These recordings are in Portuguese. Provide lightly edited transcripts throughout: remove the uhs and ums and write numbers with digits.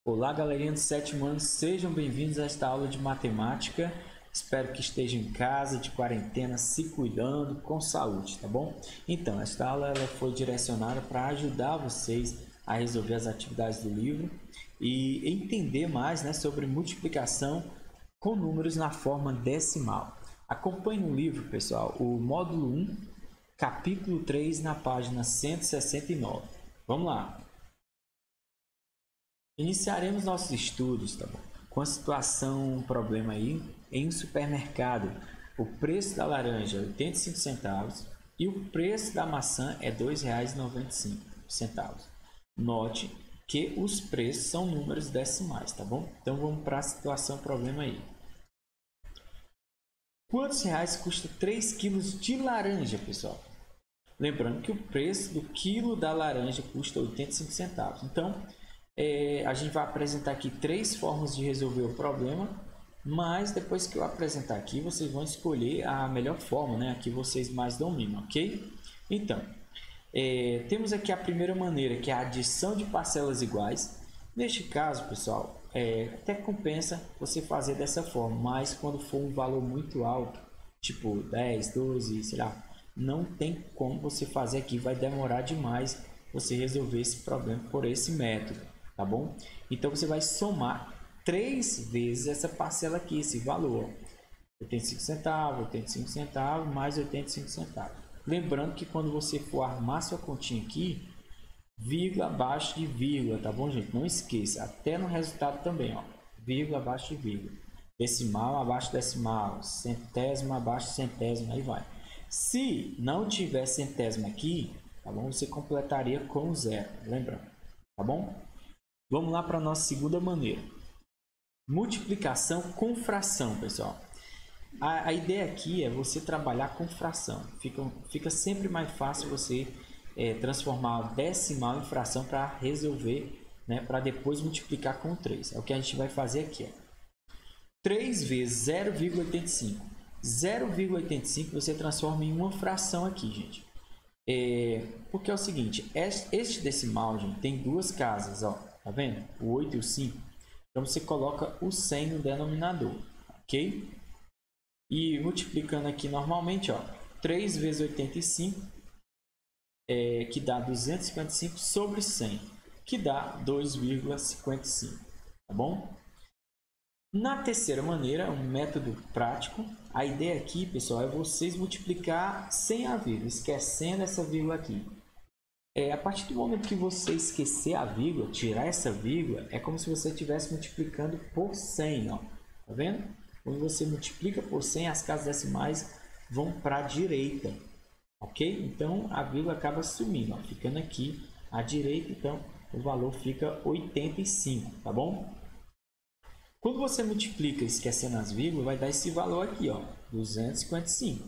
Olá, galerinha do sétimo ano, sejam bem-vindos a esta aula de matemática. Espero que estejam em casa, de quarentena, se cuidando, com saúde, tá bom? Então, esta aula ela foi direcionada para ajudar vocês a resolver as atividades do livro e entender mais, né, sobre multiplicação com números na forma decimal. Acompanhe no livro, pessoal, o módulo 1, capítulo 3, na página 169. Vamos lá! Iniciaremos nossos estudos, tá bom? Com a situação, um problema aí, em um supermercado, o preço da laranja é 85 centavos e o preço da maçã é R$ 2,95. Note que os preços são números decimais, tá bom? Então vamos para a situação, problema aí. Quantos reais custa 3 quilos de laranja, pessoal? Lembrando que o preço do quilo da laranja custa 85 centavos. Então, a gente vai apresentar aqui 3 formas de resolver o problema, mas depois que eu apresentar aqui, vocês vão escolher a melhor forma, né? A que vocês mais dominam, ok? Então, temos aqui a primeira maneira, que é a adição de parcelas iguais. Neste caso, pessoal, até compensa você fazer dessa forma, mas quando for um valor muito alto, tipo 10, 12, sei lá, não tem como você fazer aqui, vai demorar demais você resolver esse problema por esse método, tá bom? Então você vai somar 3 vezes essa parcela aqui, esse valor, 85 centavos, 85 centavos, mais 85 centavos. Lembrando que quando você for armar sua continha aqui, vírgula abaixo de vírgula, tá bom, gente? Não esqueça, até no resultado também, ó, vírgula abaixo de vírgula, decimal abaixo de decimal, centésimo abaixo de centésimo, aí vai. Se não tiver centésimo aqui, tá bom? Você completaria com zero, lembrando, tá bom? Vamos lá para a nossa segunda maneira. Multiplicação com fração, pessoal. A ideia aqui é você trabalhar com fração. Fica sempre mais fácil você transformar decimal em fração para resolver, né, para depois multiplicar com 3. É o que a gente vai fazer aqui. Ó. 3 vezes 0,85. 0,85 você transforma em uma fração aqui, gente. Porque é o seguinte, este decimal, gente, tem duas casas, ó, tá vendo? O 8 e o 5. Então você coloca o 100 no denominador, ok? E multiplicando aqui normalmente, ó, 3 vezes 85, que dá 255 sobre 100, que dá 2,55, tá bom? Na terceira maneira, um método prático, a ideia aqui, pessoal, é vocês multiplicar sem a vírgula, esquecendo essa vírgula aqui. A partir do momento que você esquecer a vírgula, tirar essa vírgula, é como se você estivesse multiplicando por 100, ó. Tá vendo? Quando você multiplica por 100, as casas decimais vão para a direita, ok? Então, a vírgula acaba sumindo, ó, ficando aqui à direita, então o valor fica 85, tá bom? Quando você multiplica esquecendo as vírgulas, vai dar esse valor aqui, ó, 255.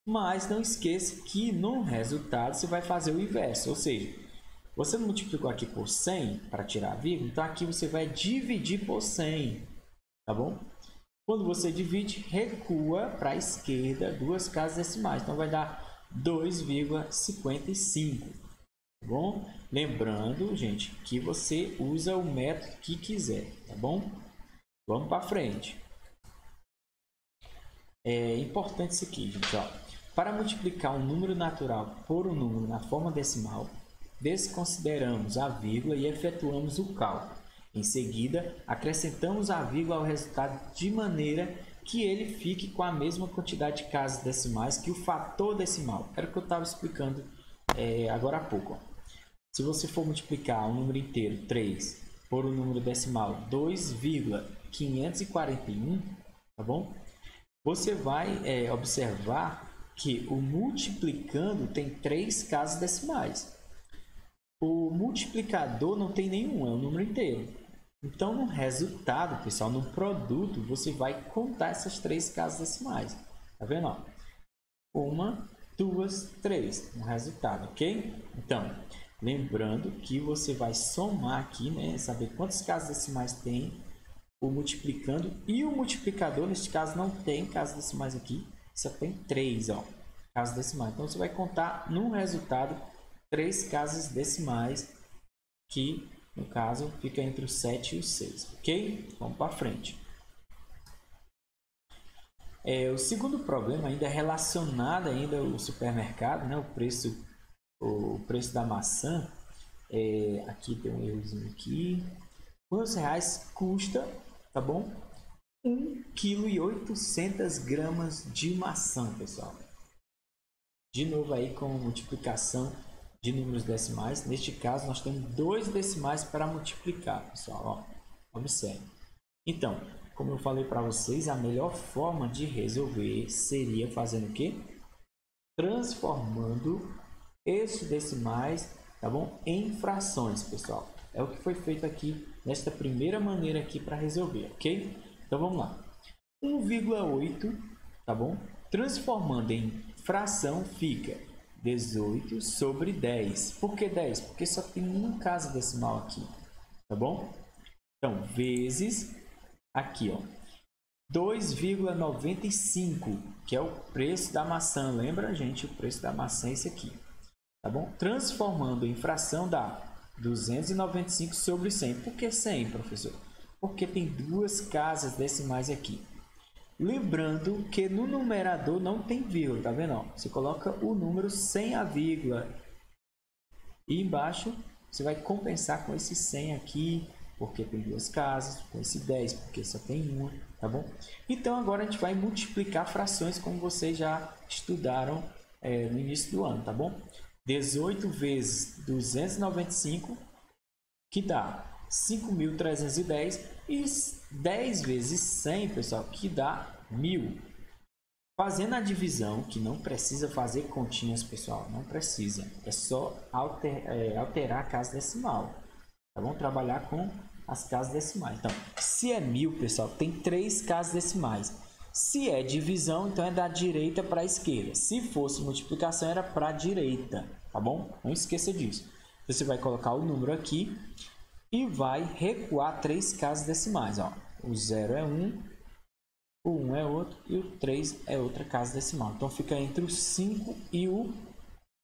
Mas não esqueça que no resultado você vai fazer o inverso, ou seja, você multiplicou aqui por 100 para tirar a vírgula, então aqui você vai dividir por 100, tá bom? Quando você divide, recua para a esquerda duas casas decimais, então vai dar 2,55, tá bom? Lembrando, gente, que você usa o método que quiser, tá bom? Vamos para frente. É importante isso aqui, gente, ó. Para multiplicar um número natural por um número na forma decimal, desconsideramos a vírgula e efetuamos o cálculo. Em seguida, acrescentamos a vírgula ao resultado de maneira que ele fique com a mesma quantidade de casas decimais que o fator decimal. Era o que eu estava explicando agora há pouco. Ó. Se você for multiplicar um número inteiro, 3, por um número decimal, 2,541, tá bom? Você vai observar que o multiplicando tem 3 casas decimais. O multiplicador não tem nenhum, é um número inteiro. Então, no resultado, pessoal, no produto, você vai contar essas 3 casas decimais. Tá vendo? Ó? 1, 2, 3 no resultado, ok? Então, lembrando que você vai somar aqui, né? Saber quantas casas decimais tem o multiplicando e o multiplicador, neste caso, não tem casas decimais aqui, só tem 3, ó, casas decimais. Então, você vai contar no resultado 3 casas decimais que No caso, fica entre o 7 e o 6, ok? Vamos para frente. O segundo problema ainda é relacionado ainda ao supermercado, né? O preço da maçã. Aqui tem um errozinho aqui. R$ custa, tá bom? 1,8 kg de maçã, pessoal. De novo aí com multiplicação de números decimais. Neste caso, nós temos 2 decimais para multiplicar, pessoal. Ó, observe. Então, como eu falei para vocês, a melhor forma de resolver seria fazendo o quê? Transformando esses decimais, tá bom? Em frações, pessoal. É o que foi feito aqui nesta primeira maneira aqui para resolver, ok? Então vamos lá. 1,8, tá bom? Transformando em fração fica 18 sobre 10. Por que 10? Porque só tem uma casa decimal aqui, tá bom? Então, vezes aqui, ó, 2,95, que é o preço da maçã. Lembra, gente? O preço da maçã é esse aqui, tá bom? Transformando em fração dá 295 sobre 100. Por que 100, professor? Porque tem 2 casas decimais aqui. Lembrando que no numerador não tem vírgula, tá vendo? Você coloca o número sem a vírgula. E embaixo você vai compensar com esse 100 aqui, porque tem 2 casas, com esse 10, porque só tem uma, tá bom? Então agora a gente vai multiplicar frações como vocês já estudaram no início do ano, tá bom? 18 vezes 295, que dá 5.310, e 10 vezes 100, pessoal, que dá 1.000. Fazendo a divisão, que não precisa fazer continhas, pessoal, não precisa. É só alterar a casa decimal. Tá bom? Trabalhar com as casas decimais. Então, se é 1.000, pessoal, tem 3 casas decimais. Se é divisão, então é da direita para a esquerda. Se fosse multiplicação, era para a direita, tá bom? Não esqueça disso. Você vai colocar o número aqui e vai recuar 3 casas decimais. Ó. O 0 é 1, o 1 é outro e o 3 é outra casa decimal. Então, fica entre o 5 e o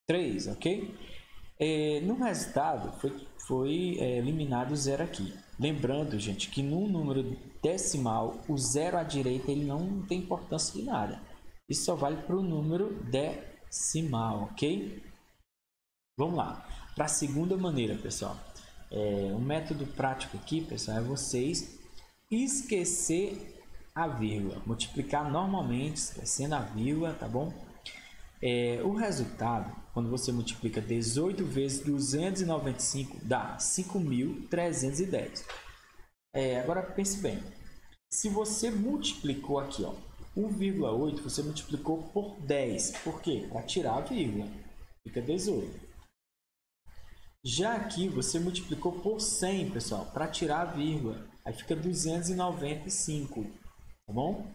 3, ok? No resultado, foi eliminado o 0 aqui. Lembrando, gente, que no número decimal, o 0 à direita ele não tem importância de nada. Isso só vale para o número decimal, ok? Vamos lá. Para a segunda maneira, pessoal. Um método prático aqui, pessoal, é vocês esquecer a vírgula. Multiplicar normalmente, esquecendo a vírgula, tá bom? O resultado, quando você multiplica 18 vezes 295, dá 5.310. Agora pense bem, se você multiplicou aqui, ó, 1,8, você multiplicou por 10. Por quê? Para tirar a vírgula, fica 18. Já aqui você multiplicou por 100, pessoal, para tirar a vírgula, aí fica 295, tá bom?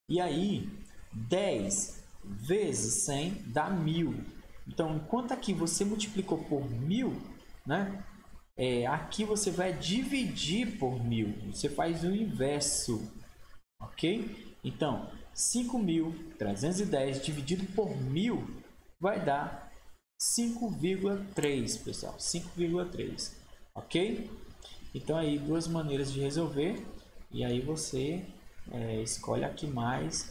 E aí, 10 vezes 100 dá 1.000. Então, enquanto aqui você multiplicou por 1.000, né? Aqui você vai dividir por 1.000. Você faz o inverso, ok? Então, 5.310 dividido por 1.000 vai dar 5,3, pessoal. 5,3, ok? Então, aí, 2 maneiras de resolver. E aí você escolhe a que mais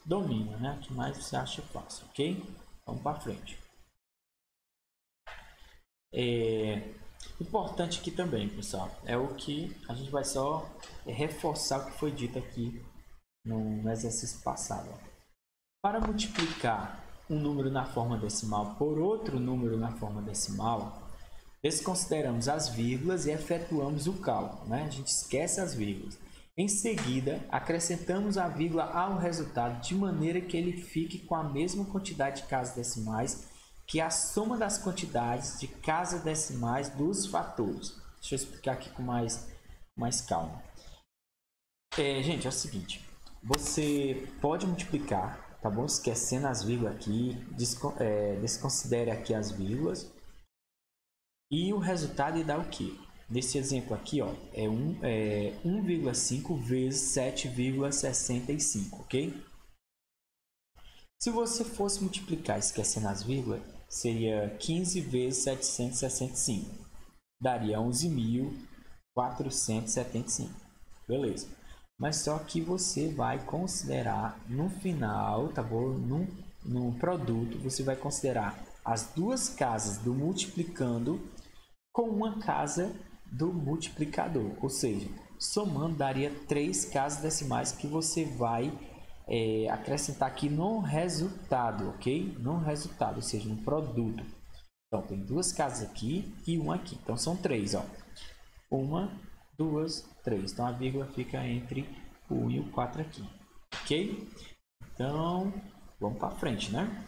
domina, né? A que mais você acha fácil, ok? Vamos para frente. Importante aqui também, pessoal, é o que a gente vai só reforçar o que foi dito aqui no exercício passado. Para multiplicar um número na forma decimal por outro número na forma decimal, desconsideramos as vírgulas e efetuamos o cálculo, né? A gente esquece as vírgulas. Em seguida, acrescentamos a vírgula ao resultado de maneira que ele fique com a mesma quantidade de casas decimais que a soma das quantidades de casas decimais dos fatores. Deixa eu explicar aqui com mais calma. Gente, é o seguinte. Você pode multiplicar, tá bom? Esquecendo as vírgulas aqui. Desconsidere aqui as vírgulas. E o resultado dá o quê? Nesse exemplo aqui, ó, é 1,5 vezes 7,65, ok? Se você fosse multiplicar esquecendo as vírgulas, seria 15 vezes 765. daria 11.475. Beleza. Mas só que você vai considerar no final, tá bom? No produto, você vai considerar as duas casas do multiplicando com uma casa do multiplicador. Ou seja, somando daria 3 casas decimais que você vai acrescentar aqui no resultado, ok? No resultado, ou seja, no produto. Então, tem duas casas aqui e uma aqui. Então, são 3, ó. 1, 2, 3. Então, a vírgula fica entre o 1 e o 4 aqui, ok? Então, vamos para frente, né?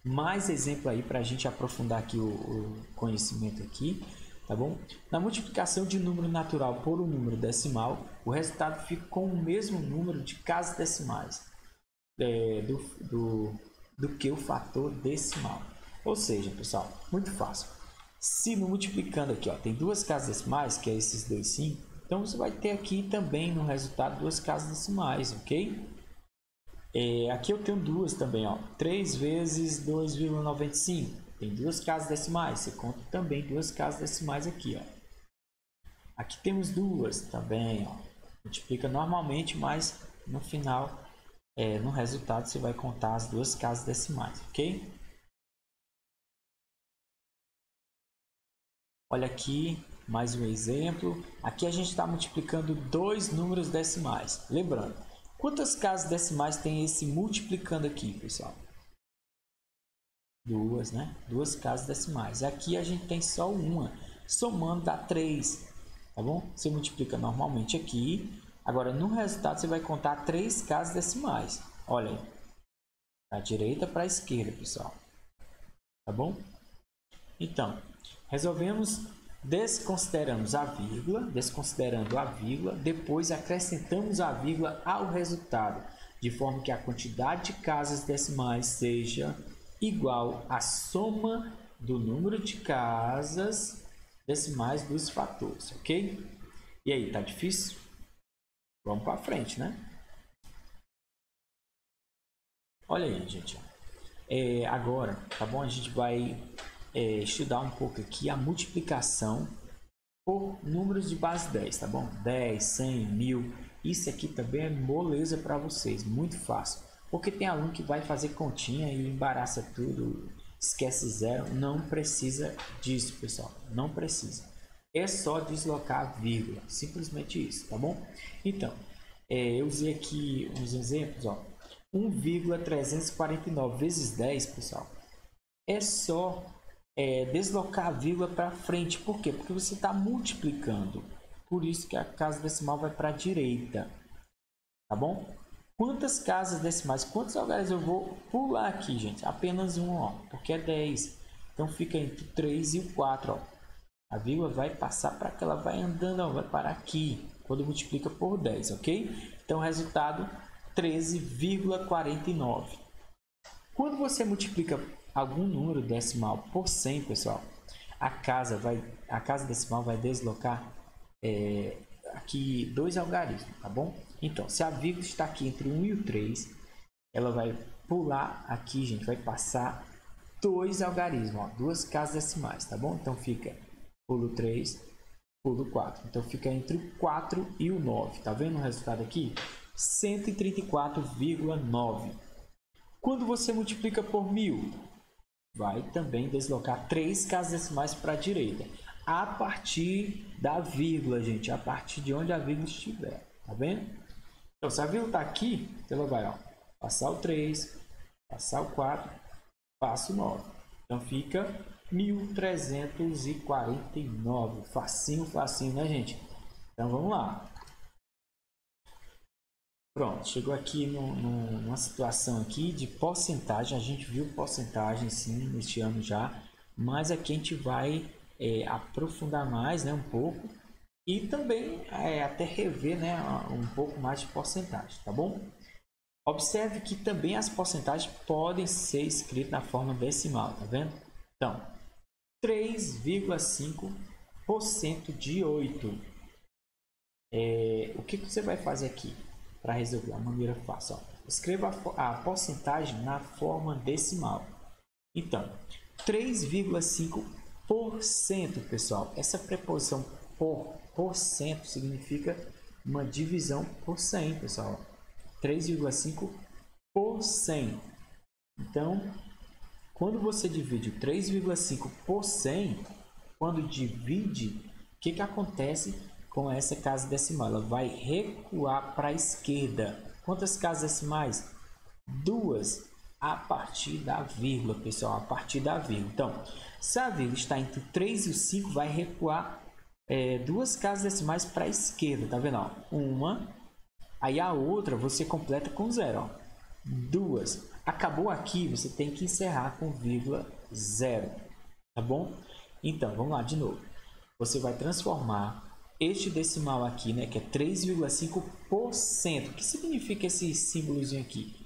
Mais exemplo aí para a gente aprofundar aqui o conhecimento aqui, tá bom? Na multiplicação de um número natural por um número decimal, o resultado fica com o mesmo número de casas decimais do que o fator decimal. Ou seja, pessoal, muito fácil. Se no multiplicando aqui, ó, tem duas casas decimais, que é esses dois 5, então você vai ter aqui também no resultado duas casas decimais, ok? Aqui eu tenho duas também, ó, 3 vezes 2,95, tem duas casas decimais, você conta também duas casas decimais aqui, ó. Aqui temos duas também, ó, multiplica normalmente, mas no final, no resultado, você vai contar as duas casas decimais, ok? Olha aqui, mais um exemplo. Aqui a gente está multiplicando dois números decimais. Lembrando, quantas casas decimais tem esse multiplicando aqui, pessoal? Duas, né? Duas casas decimais. Aqui a gente tem só uma. Somando dá 3, tá bom? Você multiplica normalmente aqui. Agora, no resultado, você vai contar 3 casas decimais. Olha aí. Da direita para a esquerda, pessoal. Tá bom? Então, desconsiderando a vírgula, depois acrescentamos a vírgula ao resultado, de forma que a quantidade de casas decimais seja igual à soma do número de casas decimais dos fatores, ok? E aí, tá difícil? Vamos para frente, né? Olha aí, gente. Agora, tá bom? A gente vai estudar um pouco aqui a multiplicação por números de base 10, tá bom? 10, 100, 1000. Isso aqui também é moleza para vocês, muito fácil. Porque tem aluno que vai fazer continha e embaraça tudo, esquece zero. Não precisa disso, pessoal. Não precisa. É só deslocar a vírgula, simplesmente isso, tá bom? Então, eu usei aqui uns exemplos, ó. 1,349 vezes 10, pessoal, é só deslocar a vírgula para frente. Por quê? Porque você está multiplicando. Por isso que a casa decimal vai para a direita. Tá bom? Quantas casas decimais? Quantos algarismos eu vou pular aqui, gente? Apenas um, ó, porque é 10. Então fica entre o 3 e o 4. Ó. A vírgula vai passar para cá, ela vai andando, ó, vai parar aqui. Quando multiplica por 10, ok? Então, resultado 13,49. Quando você multiplica algum número decimal por 100, pessoal, a casa decimal vai deslocar aqui dois algarismos, tá bom? Então, se a vírgula está aqui entre 1 e o 3, ela vai pular aqui, gente, vai passar dois algarismos, ó, duas casas decimais, tá bom? Então, fica pulo 3, pulo 4. Então, fica entre o 4 e o 9. Tá vendo o resultado aqui? 134,9. Quando você multiplica por 1000, vai também deslocar 3 casas decimais para a direita. A partir da vírgula, gente. A partir de onde a vírgula estiver. Tá vendo? Então, se a vírgula está aqui, ela vai passar o 3, passar o 4, passa o 9. Então, fica 1349. Facinho, facinho, né, gente? Então, vamos lá. Pronto, chegou aqui numa situação aqui de porcentagem. A gente viu porcentagem sim neste ano já, mas aqui a gente vai aprofundar mais, né, um pouco, e também até rever, né, um pouco mais de porcentagem, tá bom? Observe que também as porcentagens podem ser escritas na forma decimal, tá vendo? Então, 3,5% de 8. O que você vai fazer aqui? Para resolver a maneira fácil, ó. Escreva a porcentagem na forma decimal. Então, 3,5 por cento, pessoal. Essa preposição por cento significa uma divisão por 100, pessoal. 3,5 por 100. Então, quando você divide 3,5 por 100, quando divide, o que acontece com essa casa decimal? Ela vai recuar para a esquerda. Quantas casas decimais? 2, a partir da vírgula, pessoal, a partir da vírgula. Então, se a vírgula está entre 3 e o 5, vai recuar 2 casas decimais para a esquerda, tá vendo? Ó? Uma, aí a outra você completa com 0, ó. 2. Acabou aqui, você tem que encerrar com vírgula 0, tá bom? Então, vamos lá de novo. Você vai transformar este decimal aqui, né, que é 3,5%. O que significa esse símbolozinho aqui?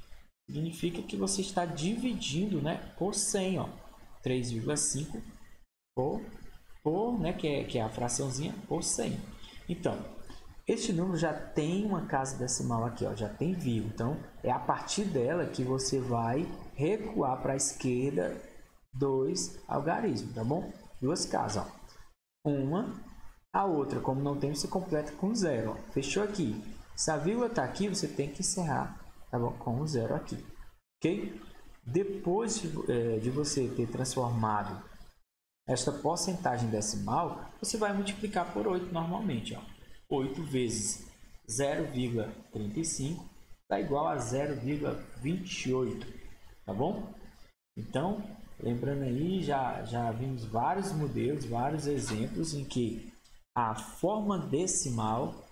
Significa que você está dividindo, né, por 100, ó. 3,5 por, né, que é a fraçãozinha, por 100. Então, este número já tem uma casa decimal aqui, ó, já tem vírgula. Então, é a partir dela que você vai recuar para a esquerda 2 algarismos, tá bom? 2 casas, ó. Uma, a outra, como não tem, você completa com 0. Ó. Fechou aqui. Se a vírgula está aqui, você tem que encerrar, tá bom? Com 0 aqui, ok? Depois de você ter transformado esta porcentagem decimal, você vai multiplicar por 8 normalmente, ó. 8 vezes 0,35 dá igual a 0,28, tá bom? Então, lembrando aí, já vimos vários modelos, vários exemplos em que a forma decimal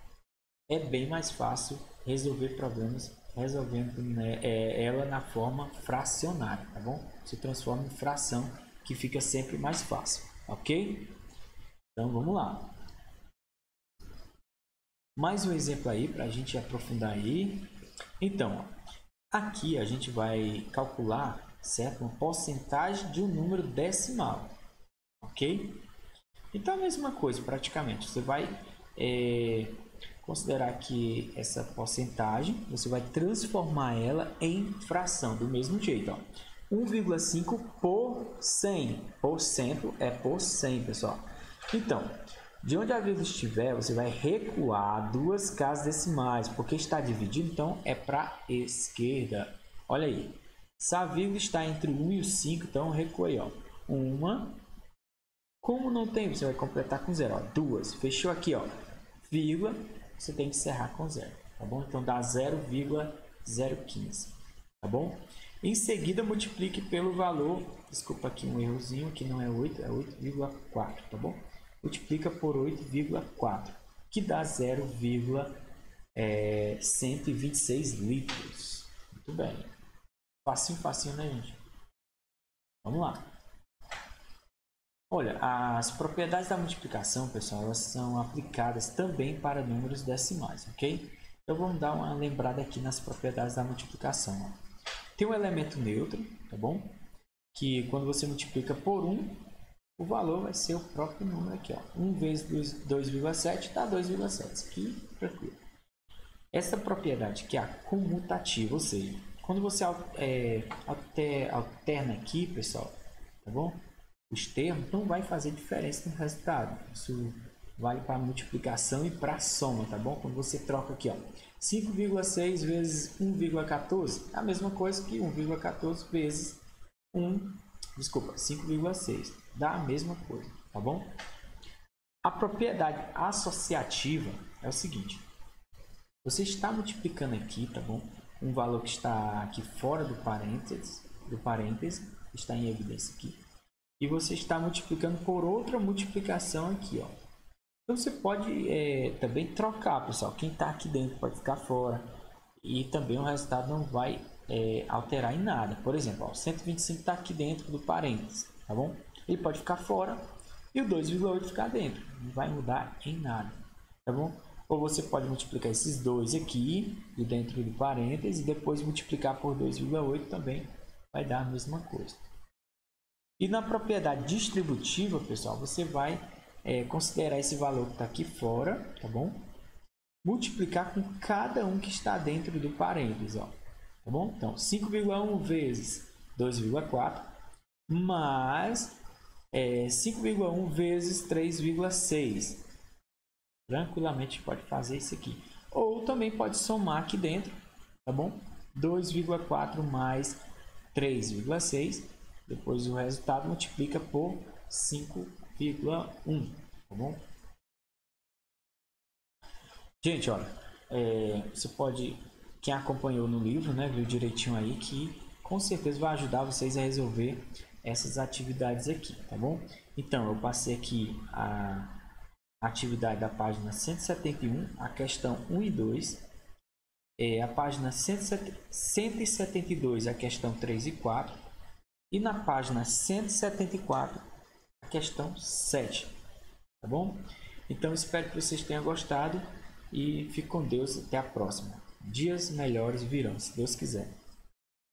é bem mais fácil resolver problemas resolvendo, né, ela na forma fracionária, tá bom? Se transforma em fração, que fica sempre mais fácil, ok? Então, vamos lá. Mais um exemplo aí para a gente aprofundar aí. Então, aqui a gente vai calcular, certo, uma porcentagem de um número decimal, ok? Então, a mesma coisa, praticamente. Você vai considerar que essa porcentagem, você vai transformar ela em fração, do mesmo jeito, ó. 1,5 por 100. Por cento é por 100, pessoal. Então, de onde a vírgula estiver, você vai recuar 2 casas decimais, porque está dividido, então é para a esquerda. Olha aí. Se a vírgula está entre o 1 e o 5, então recua aí, ó. Uma. Como não tem, você vai completar com 0, ó. 2. Fechou aqui, ó. Vírgula, você tem que encerrar com 0, tá bom? Então dá 0,015, tá bom? Em seguida, multiplique pelo valor, desculpa aqui um errozinho, aqui não é 8, é 8,4, tá bom? Multiplica por 8,4, que dá 0,126 litros. Muito bem. Facinho, facinho, né, gente? Vamos lá. Olha, as propriedades da multiplicação, pessoal, elas são aplicadas também para números decimais, ok? Então, vamos dar uma lembrada aqui nas propriedades da multiplicação. Ó. Tem um elemento neutro, tá bom? Que quando você multiplica por 1, o valor vai ser o próprio número aqui, ó. 1 vezes 2,7 dá 2,7. Isso aqui, tranquilo. Essa propriedade que é a comutativa, ou seja, quando você alterna aqui, pessoal, tá bom? Os termos, não vai fazer diferença no resultado. Isso vale para multiplicação e para soma, tá bom? Quando você troca aqui, ó, 5,6 vezes 1,14, é a mesma coisa que 1,14 vezes 5,6. Dá a mesma coisa, tá bom? A propriedade associativa é o seguinte. Você está multiplicando aqui, tá bom? Um valor que está aqui fora do parênteses, está em evidência aqui. E você está multiplicando por outra multiplicação aqui, ó. Então, você pode também trocar, pessoal. Quem está aqui dentro pode ficar fora. E também o resultado não vai alterar em nada. Por exemplo, ó, 125 está aqui dentro do parênteses, tá bom? Ele pode ficar fora e o 2,8 ficar dentro. Não vai mudar em nada, tá bom? Ou você pode multiplicar esses dois aqui, de dentro do parênteses, e depois multiplicar por 2,8 também vai dar a mesma coisa. E na propriedade distributiva, pessoal, você vai considerar esse valor que está aqui fora, tá bom? Multiplicar com cada um que está dentro do parênteses, ó, tá bom? Então, 5,1 vezes 2,4 mais 5,1 vezes 3,6. Tranquilamente pode fazer isso aqui. Ou também pode somar aqui dentro, tá bom? 2,4 mais 3,6. Depois o resultado multiplica por 5,1, tá bom? Gente, olha, você pode, quem acompanhou no livro, né, viu direitinho aí que com certeza vai ajudar vocês a resolver essas atividades aqui, tá bom? Então, eu passei aqui a atividade da página 171, a questão 1 e 2, a página 172, a questão 3 e 4, e na página 174, a questão 7, tá bom? Então, espero que vocês tenham gostado e fique com Deus até a próxima. Dias melhores virão, se Deus quiser.